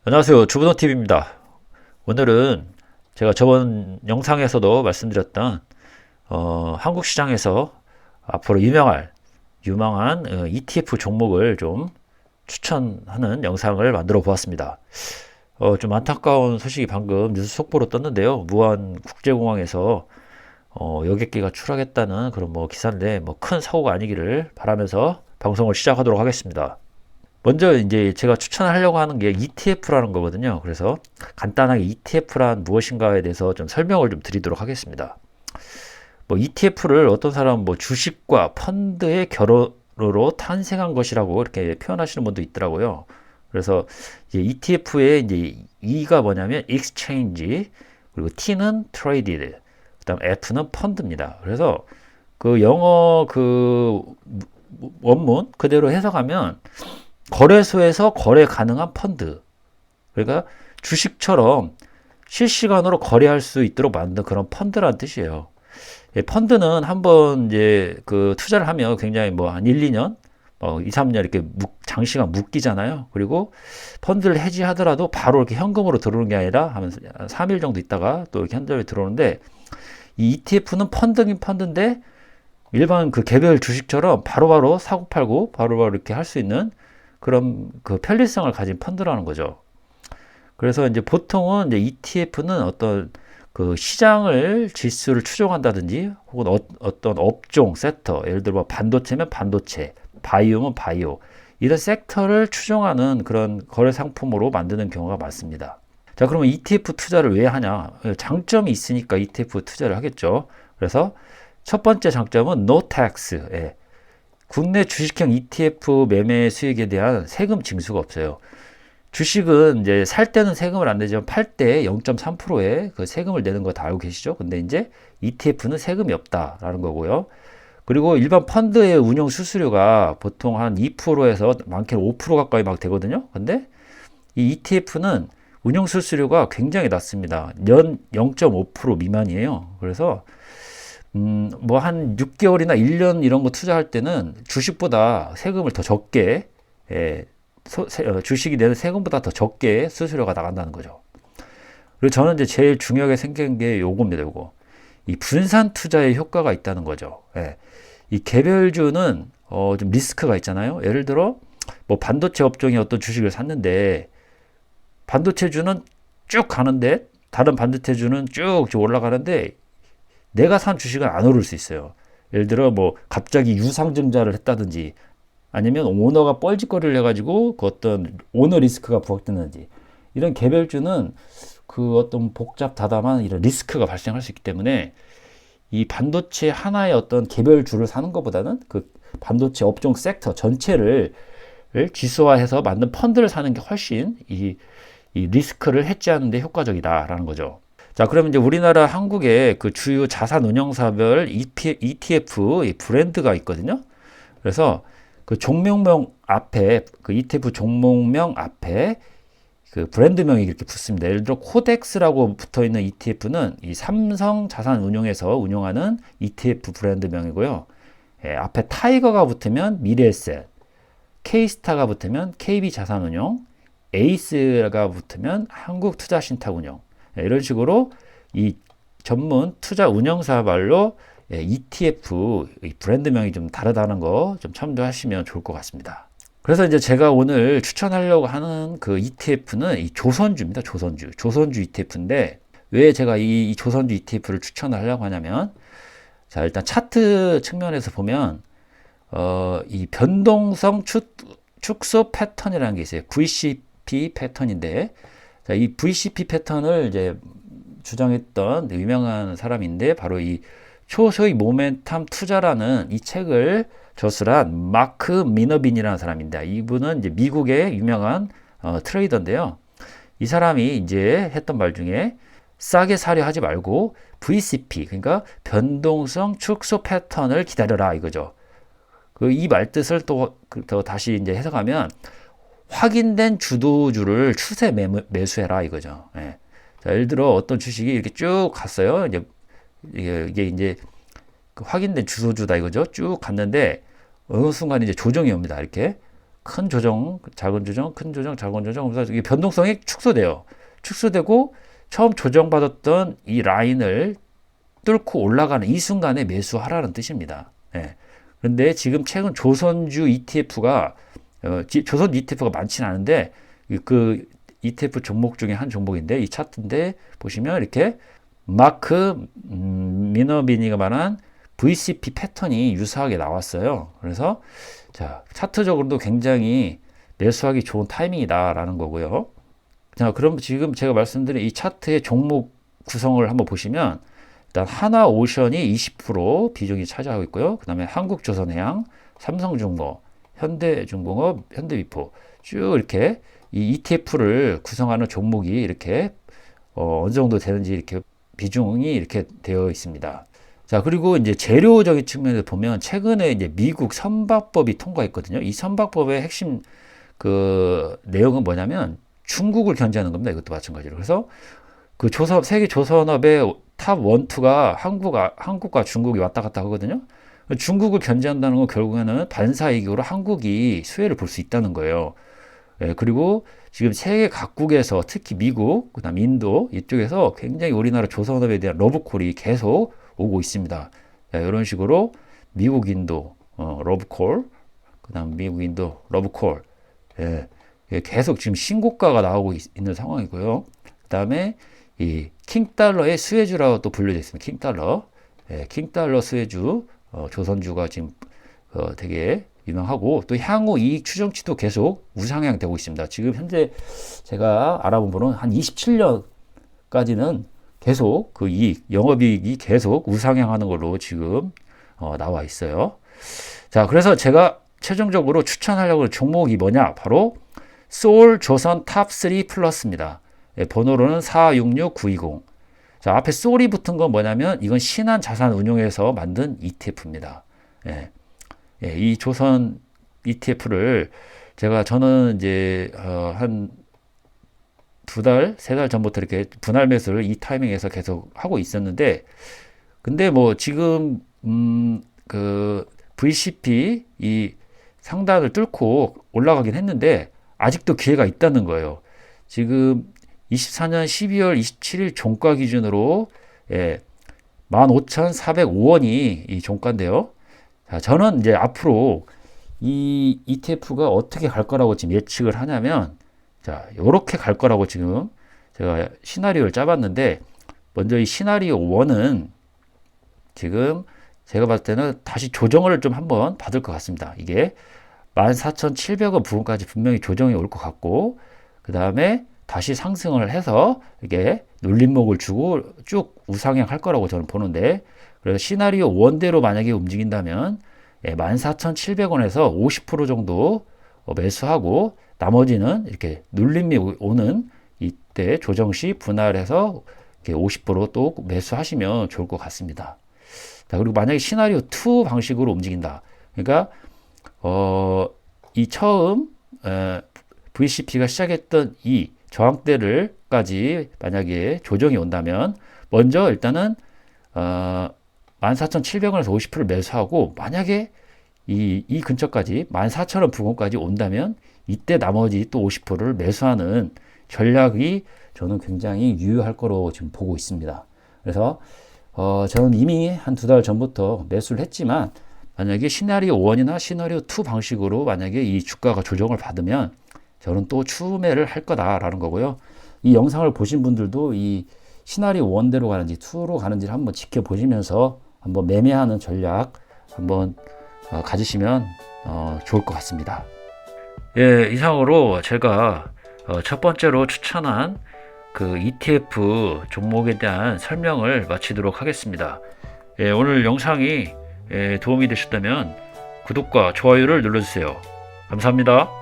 안녕하세요. 주부노TV입니다. 오늘은 제가 저번 영상에서도 말씀드렸던 한국 시장에서 앞으로 유망한 ETF 종목을 좀 추천하는 영상을 만들어 보았습니다. 좀 안타까운 소식이 방금 뉴스 속보로 떴는데요. 무안 국제공항에서 여객기가 추락했다는 그런 뭐 기사인데 뭐 큰 사고가 아니기를 바라면서 방송을 시작하도록 하겠습니다. 먼저 이제 제가 추천하려고 하는 게 ETF라는 거거든요. 그래서 간단하게 ETF란 무엇인가에 대해서 좀 설명을 좀 드리도록 하겠습니다. 뭐 ETF를 어떤 사람은 뭐 주식과 펀드의 결합으로 탄생한 것이라고 이렇게 표현하시는 분도 있더라고요. 그래서 이제 ETF의 이제 E가 뭐냐면 exchange, 그리고 T는 traded, 그다음 F는 펀드입니다. 그래서 그 영어 그 원문 그대로 해석하면 거래소에서 거래 가능한 펀드. 그러니까 주식처럼 실시간으로 거래할 수 있도록 만든 그런 펀드라는 뜻이에요. 예, 펀드는 한번 이제 그 투자를 하면 굉장히 뭐 한 1, 2년, 2, 3년 이렇게 장시간 묶이잖아요. 그리고 펀드를 해지하더라도 바로 이렇게 현금으로 들어오는 게 아니라 한 3일 정도 있다가 또 이렇게 현금이 들어오는데, 이 ETF는 펀드긴 펀드인데 일반 그 개별 주식처럼 바로바로 사고 팔고 바로바로 이렇게 할 수 있는 그런 그 편리성을 가진 펀드라는 거죠. 그래서 이제 보통은 이제 ETF는 어떤 그 시장을 지수를 추종한다든지 혹은 어떤 업종 섹터, 예를 들어 반도체면 반도체, 바이오면 바이오, 이런 섹터를 추종하는 그런 거래 상품으로 만드는 경우가 많습니다. 자, 그러면 ETF 투자를 왜 하냐? 장점이 있으니까 ETF 투자를 하겠죠. 그래서 첫 번째 장점은 no tax. 예. 국내 주식형 ETF 매매 수익에 대한 세금 징수가 없어요. 주식은 이제 살 때는 세금을 안 내지만 팔 때 0.3%의 그 세금을 내는 거 다 알고 계시죠? 근데 이제 ETF는 세금이 없다라는 거고요. 그리고 일반 펀드의 운용 수수료가 보통 한 2%에서 많게는 5% 가까이 막 되거든요. 근데 이 ETF는 운용 수수료가 굉장히 낮습니다. 연 0.5% 미만이에요. 그래서 뭐 한 6개월이나 1년 이런 거 투자할 때는 주식보다 세금을 더 적게, 예, 주식이 내는 세금보다 더 적게 수수료가 나간다는 거죠. 그리고 저는 이제 제일 중요하게 생긴 게 요겁니다, 요거. 이 분산 투자의 효과가 있다는 거죠. 예. 이 개별주는 좀 리스크가 있잖아요. 예를 들어 뭐 반도체 업종의 어떤 주식을 샀는데 반도체주는 쭉 가는데 다른 반도체주는 쭉 올라가는데 내가 산 주식은 안 오를 수 있어요. 예를 들어 뭐 갑자기 유상증자를 했다든지 아니면 오너가 뻘짓거리를 해가지고 그 어떤 오너 리스크가 부각되는지, 이런 개별주는 그 어떤 복잡다담한 이런 리스크가 발생할 수 있기 때문에 이 반도체 하나의 어떤 개별주를 사는 것보다는 그 반도체 업종 섹터 전체를 지수화해서 만든 펀드를 사는 게 훨씬 이 리스크를 해지하는 데 효과적이다라는 거죠. 자, 그러면 이제 우리나라 한국의 그 주요 자산 운용사별 ETF 브랜드가 있거든요. 그래서 그 종목명 앞에, 그 ETF 종목명 앞에 그 브랜드명이 이렇게 붙습니다. 예를 들어 코덱스라고 붙어 있는 ETF는 이 삼성 자산운용에서 운용하는 ETF 브랜드명이고요. 예, 앞에 타이거가 붙으면 미래에셋, K스타가 붙으면 KB자산운용, 에이스가 붙으면 한국투자신탁운용, 예, 이런 식으로 이 전문 투자 운영사발로 ETF 브랜드명이 좀 다르다는 거 좀 참조하시면 좋을 것 같습니다. 그래서 이제 제가 오늘 추천하려고 하는 그 ETF는 이 조선주입니다. 조선주 ETF인데 왜 제가 이 조선주 ETF를 추천하려고 하냐면, 자, 일단 차트 측면에서 보면 이 변동성 축소 패턴이라는 게 있어요. VCP 패턴인데, 자, 이 VCP 패턴을 이제 주장했던 유명한 사람인데 바로 이 초소의 모멘텀 투자라는 이 책을 저술한 마크 미너빈이라는 사람입니다. 이분은 이제 미국의 유명한 트레이더인데요. 이 사람이 이제 했던 말 중에 싸게 사려 하지 말고 VCP, 그러니까 변동성 축소 패턴을 기다려라 이거죠. 그 이 말뜻을 또 다시 이제 해석하면 확인된 주도주를 추세 매수해라 이거죠. 예. 자, 예를 들어 어떤 주식이 이렇게 쭉 갔어요. 이게 이제 그 확인된 주도주다 이거죠. 쭉 갔는데 어느 순간 이제 조정이 옵니다. 이렇게. 큰 조정, 작은 조정, 큰 조정, 작은 조정 하면서 이게 변동성이 축소돼요. 축소되고 처음 조정받았던 이 라인을 뚫고 올라가는 이 순간에 매수하라는 뜻입니다. 예. 그런데 지금 최근 조선주 ETF가 조선 ETF가 많지는 않은데 그 ETF 종목 중에 한 종목인데 이 차트인데 보시면 이렇게 마크 미너비니가 말한 VCP 패턴이 유사하게 나왔어요. 그래서 자, 차트적으로도 굉장히 매수하기 좋은 타이밍이다라는 거고요. 자, 그럼 지금 제가 말씀드린 이 차트의 종목 구성을 한번 보시면 일단 하나오션이 20% 비중이 차지하고 있고요. 그 다음에 한국조선해양, 삼성중공업, 현대중공업, 현대위포 쭉 이렇게 이 ETF를 구성하는 종목이 이렇게 어느 정도 되는지 이렇게 비중이 이렇게 되어 있습니다. 자, 그리고 이제 재료적인 측면에서 보면 최근에 이제 미국 선박법이 통과했거든요. 이 선박법의 핵심 그 내용은 뭐냐면 중국을 견제하는 겁니다. 이것도 마찬가지로. 그래서 그 세계 조선업의 탑 1, 2가 한국과 중국이 왔다 갔다 하거든요. 중국을 견제한다는 건 결국에는 반사이익으로 한국이 수혜를 볼 수 있다는 거예요. 예, 그리고 지금 세계 각국에서 특히 미국, 그다음 인도 이쪽에서 굉장히 우리나라 조선업에 대한 러브콜이 계속 오고 있습니다. 자, 이런 식으로 미국, 인도 러브콜, 그다음 미국, 인도 러브콜, 예, 계속 지금 신고가가 나오고 있는 상황이고요. 그다음에 이 킹달러의 수혜주라고 또 불려져 있습니다. 킹달러, 예, 킹달러 수혜주, 조선주가 지금 되게 유명하고 또 향후 이익 추정치도 계속 우상향 되고 있습니다. 지금 현재 제가 알아본 바로는 한 27년까지는 계속 그 영업이익이 계속 우상향하는 걸로 지금 나와 있어요. 자, 그래서 제가 최종적으로 추천하려고 하는 종목이 뭐냐? 바로 소울 조선 탑3 플러스입니다. 예, 번호로는 466920. 자, 앞에 소울이 붙은 건 뭐냐면 이건 신한 자산 운용에서 만든 ETF입니다. 예. 예, 이 조선 ETF를 저는 이제 한 2달, 3달 전부터 이렇게 분할 매수를 이 타이밍에서 계속 하고 있었는데, 근데 뭐 지금 그 VCP 이 상단을 뚫고 올라가긴 했는데 아직도 기회가 있다는 거예요. 지금 24년 12월 27일 종가 기준으로 15,405원이 이 종가인데요. 자, 저는 이제 앞으로 이 ETF가 어떻게 갈 거라고 지금 예측을 하냐면, 자, 요렇게 갈 거라고 지금 제가 시나리오를 짜봤는데, 먼저 이 시나리오 1은 지금 제가 봤을 때는 다시 조정을 좀 한번 받을 것 같습니다. 이게 14,700원 부분까지 분명히 조정이 올 것 같고, 그 다음에 다시 상승을 해서 이게 눌림목을 주고 쭉 우상향 할 거라고 저는 보는데, 그래서 시나리오 1대로 만약에 움직인다면 14,700원에서 50% 정도 매수하고 나머지는 이렇게 눌림이 오는 이때 조정 시 분할해서 이렇게 50%또 매수하시면 좋을 것 같습니다. 자, 그리고 만약에 시나리오 2 방식으로 움직인다. 그러니까 이 처음 VCP가 시작했던 이 저항대를까지 만약에 조정이 온다면 먼저 일단은 14,700원에서 50%를 매수하고 만약에 이 근처까지 14,000원 부근까지 온다면 이때 나머지 또 50%를 매수하는 전략이 저는 굉장히 유효할 거로 지금 보고 있습니다. 그래서 저는 이미 한 2달 전부터 매수를 했지만 만약에 시나리오 1이나 시나리오 2 방식으로 만약에 이 주가가 조정을 받으면 저는 또 추매를 할 거다라는 거고요. 이 영상을 보신 분들도 이 시나리오 1대로 가는지 2로 가는지를 한번 지켜보시면서 한번 매매하는 전략 한번 가지시면 좋을 것 같습니다. 예, 이상으로 제가 첫 번째로 추천한 그 ETF 종목에 대한 설명을 마치도록 하겠습니다. 예, 오늘 영상이 도움이 되셨다면 구독과 좋아요를 눌러주세요. 감사합니다.